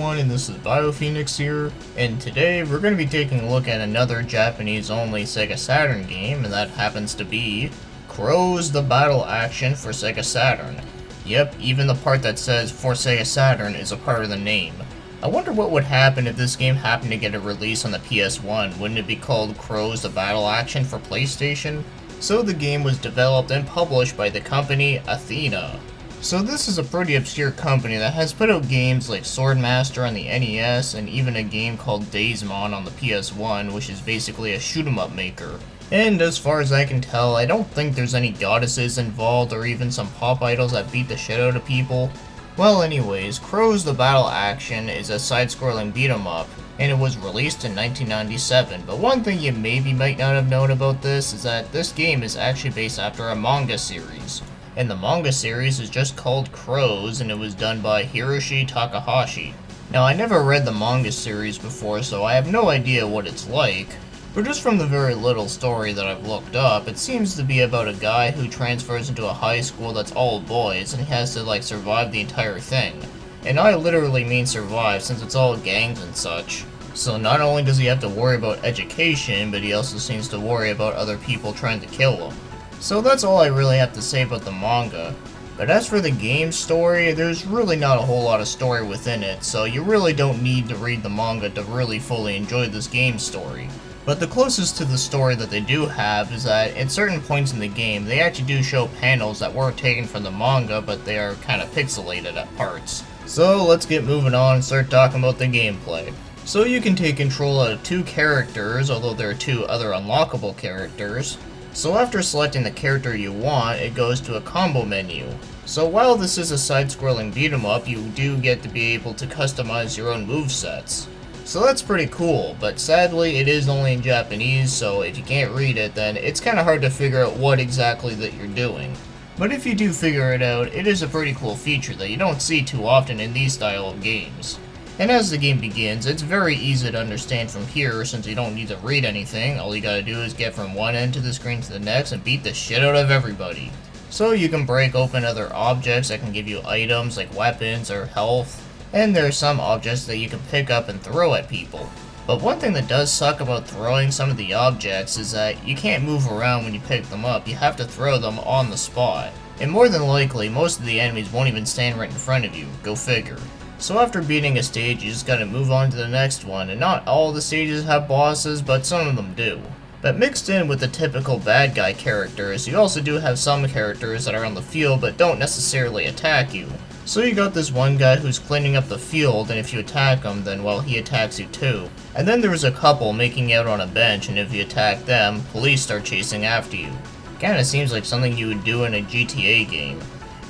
everyone, and this is BioPhoenix here, and today we're going to be taking a look at another Japanese-only Sega Saturn game, and that happens to be Crows the Battle Action for Sega Saturn. Yep, even the part that says for Sega Saturn is a part of the name. I wonder what would happen if this game happened to get a release on the PS1. Wouldn't it be called Crows the Battle Action for PlayStation? So the game was developed and published by the company Athena. So this is a pretty obscure company that has put out games like Swordmaster on the NES and even a game called Daysmon on the PS1, which is basically a shoot-'em-up maker. And as far as I can tell, I don't think there's any goddesses involved or even some pop idols that beat the shit out of people. Well anyways, Crows the Battle Action is a side-scrolling beat-em-up, and it was released in 1997, but one thing you might not have known about this is that this game is actually based after a manga series. And the manga series is just called Crows, and it was done by Hiroshi Takahashi. Now, I never read the manga series before, so I have no idea what it's like, but just from the very little story that I've looked up, it seems to be about a guy who transfers into a high school that's all boys, and he has to, survive the entire thing. And I literally mean survive, since it's all gangs and such. So not only does he have to worry about education, but he also seems to worry about other people trying to kill him. So that's all I really have to say about the manga. But as for the game story, there's really not a whole lot of story within it, so you really don't need to read the manga to really fully enjoy this game story. But the closest to the story that they do have is that at certain points in the game, they actually do show panels that were taken from the manga, but they are kind of pixelated at parts. So let's get moving on and start talking about the gameplay. So you can take control of two characters, although there are two other unlockable characters. So after selecting the character you want, it goes to a combo menu. So while this is a side-scrolling beat-em-up, you do get to be able to customize your own movesets. So that's pretty cool, but sadly it is only in Japanese, so if you can't read it, then it's kinda hard to figure out what exactly that you're doing. But if you do figure it out, it is a pretty cool feature that you don't see too often in these style of games. And as the game begins, it's very easy to understand from here since you don't need to read anything. All you gotta do is get from one end of the screen to the next and beat the shit out of everybody. So you can break open other objects that can give you items like weapons or health, and there are some objects that you can pick up and throw at people. But one thing that does suck about throwing some of the objects is that you can't move around when you pick them up, you have to throw them on the spot. And more than likely, most of the enemies won't even stand right in front of you, go figure. So after beating a stage, you just gotta move on to the next one, and not all the stages have bosses, but some of them do. But mixed in with the typical bad guy characters, you also do have some characters that are on the field but don't necessarily attack you. So you got this one guy who's cleaning up the field, and if you attack him, then well, he attacks you too. And then there's a couple making out on a bench, and if you attack them, police start chasing after you. Kinda seems like something you would do in a GTA game.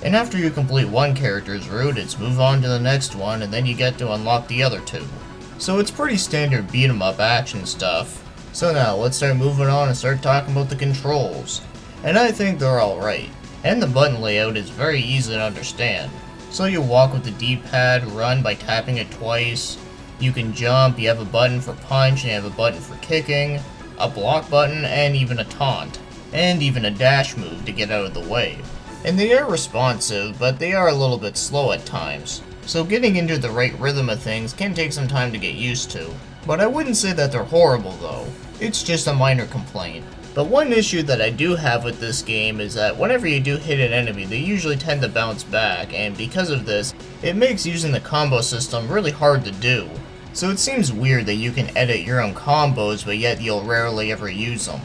And after you complete one character's route, it's move on to the next one, and then you get to unlock the other two. So it's pretty standard beat-em-up action stuff. So now, let's start moving on and start talking about the controls. And I think they're alright. And the button layout is very easy to understand. So you walk with the D-pad, run by tapping it twice. You can jump, you have a button for punch, and you have a button for kicking, a block button, and even a taunt. And even a dash move to get out of the way. And they are responsive, but they are a little bit slow at times. So getting into the right rhythm of things can take some time to get used to. But I wouldn't say that they're horrible though. It's just a minor complaint. But one issue that I do have with this game is that whenever you do hit an enemy, they usually tend to bounce back, and because of this, it makes using the combo system really hard to do. So it seems weird that you can edit your own combos, but yet you'll rarely ever use them.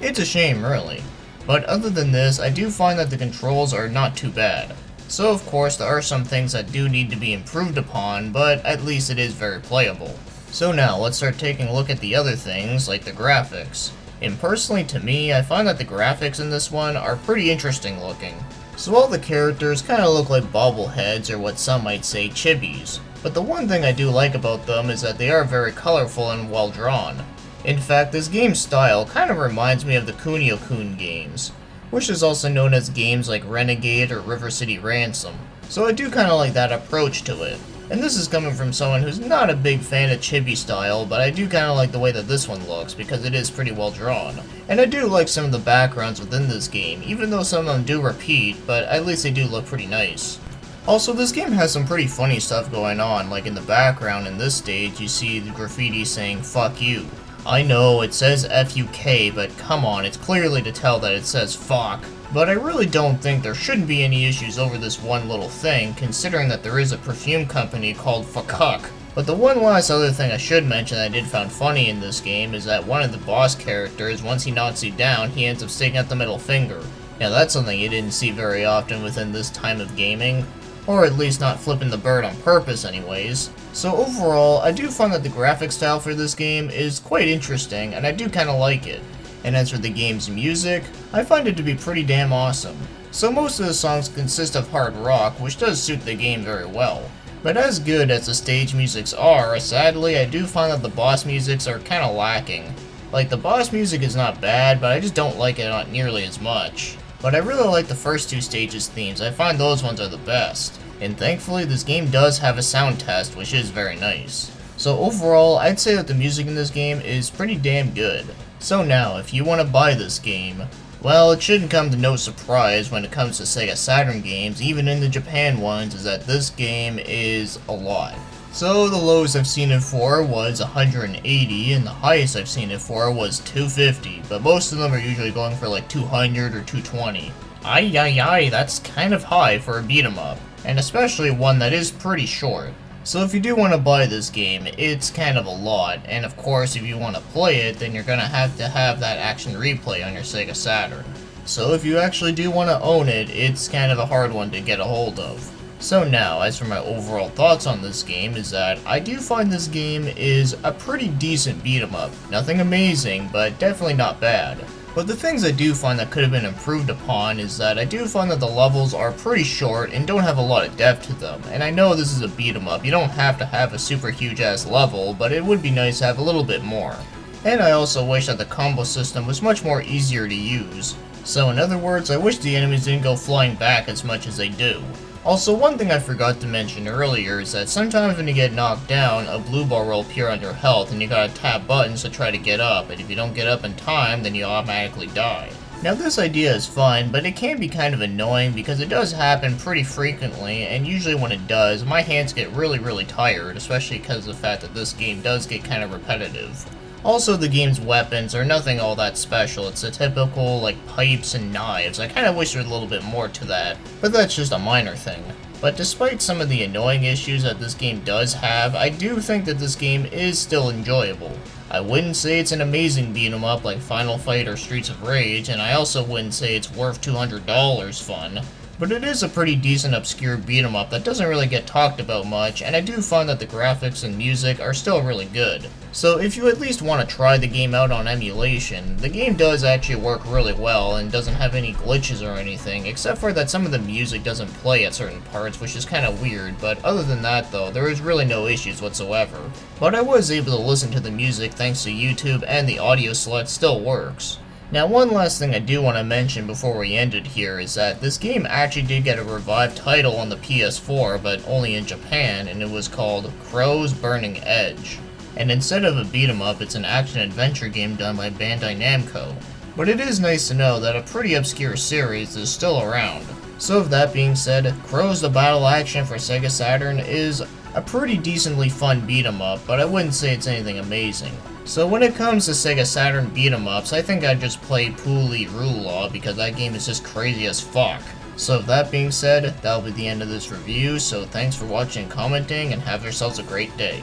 It's a shame, really. But other than this, I do find that the controls are not too bad. So of course there are some things that do need to be improved upon, but at least it is very playable. So now let's start taking a look at the other things, like the graphics. And personally to me, I find that the graphics in this one are pretty interesting looking. So all the characters kinda look like bobbleheads or what some might say chibis. But the one thing I do like about them is that they are very colorful and well drawn. In fact, this game's style kind of reminds me of the Kunio-kun games, which is also known as games like Renegade or River City Ransom. So I do kind of like that approach to it. And this is coming from someone who's not a big fan of chibi style, but I do kind of like the way that this one looks, because it is pretty well drawn. And I do like some of the backgrounds within this game, even though some of them do repeat, but at least they do look pretty nice. Also, this game has some pretty funny stuff going on, like in the background in this stage you see the graffiti saying "fuck you." I know it says FUK, but come on, it's clearly to tell that it says fuck. But I really don't think there shouldn't be any issues over this one little thing, considering that there is a perfume company called Fuck. But the one last other thing I should mention that I did find funny in this game is that one of the boss characters, once he knocks you down, he ends up sticking out the middle finger. Now that's something you didn't see very often within this time of gaming, or at least not flipping the bird on purpose anyways. So overall, I do find that the graphic style for this game is quite interesting, and I do kinda like it. And as for the game's music, I find it to be pretty damn awesome. So most of the songs consist of hard rock, which does suit the game very well. But as good as the stage musics are, sadly I do find that the boss musics are kinda lacking. Like, the boss music is not bad, but I just don't like it not nearly as much. But I really like the first two stages' themes, I find those ones are the best. And thankfully this game does have a sound test, which is very nice. So overall, I'd say that the music in this game is pretty damn good. So now, if you want to buy this game, well, it shouldn't come to no surprise when it comes to Sega Saturn games, even in the Japan ones, is that this game is a lot. So the lowest I've seen it for was 180, and the highest I've seen it for was 250, but most of them are usually going for like 200 or 220. Ay, that's kind of high for a beat 'em up, and especially one that is pretty short. So if you do want to buy this game, it's kind of a lot, and of course if you want to play it, then you're going to have that action replay on your Sega Saturn. So if you actually do want to own it, it's kind of a hard one to get a hold of. So now, as for my overall thoughts on this game, is that I do find this game is a pretty decent beat 'em up. Nothing amazing, but definitely not bad. But the things I do find that could have been improved upon is that I do find that the levels are pretty short and don't have a lot of depth to them. And I know this is a beat 'em up, you don't have to have a super huge ass level, but it would be nice to have a little bit more. And I also wish that the combo system was much more easier to use. So in other words, I wish the enemies didn't go flying back as much as they do. Also, one thing I forgot to mention earlier is that sometimes when you get knocked down, a blue bar will appear on your health and you gotta tap buttons to try to get up, and if you don't get up in time, then you automatically die. Now this idea is fun, but it can be kind of annoying because it does happen pretty frequently, and usually when it does, my hands get really tired, especially because of the fact that this game does get kind of repetitive. Also, the game's weapons are nothing all that special. It's the typical, like, pipes and knives. I kind of wish there was a little bit more to that, but that's just a minor thing. But despite some of the annoying issues that this game does have, I do think that this game is still enjoyable. I wouldn't say it's an amazing beat 'em up like Final Fight or Streets of Rage, and I also wouldn't say it's worth $200 fun. But it is a pretty decent obscure beat 'em up that doesn't really get talked about much, and I do find that the graphics and music are still really good. So if you at least want to try the game out on emulation, the game does actually work really well and doesn't have any glitches or anything, except for that some of the music doesn't play at certain parts, which is kind of weird, but other than that though, there is really no issues whatsoever. But I was able to listen to the music thanks to YouTube, and the audio select still works. Now, one last thing I do want to mention before we end it here is that this game actually did get a revived title on the PS4, but only in Japan, and it was called Crow's Burning Edge. And instead of a beat 'em up, it's an action-adventure game done by Bandai Namco. But it is nice to know that a pretty obscure series is still around. So with that being said, Crow's the Battle Action for Sega Saturn is a pretty decently fun beat 'em up, but I wouldn't say it's anything amazing. So when it comes to Sega Saturn beat 'em ups, I think I'd just play Pooley Rule Law because that game is just crazy as fuck. So with that being said, that'll be the end of this review, so thanks for watching and commenting, and have yourselves a great day.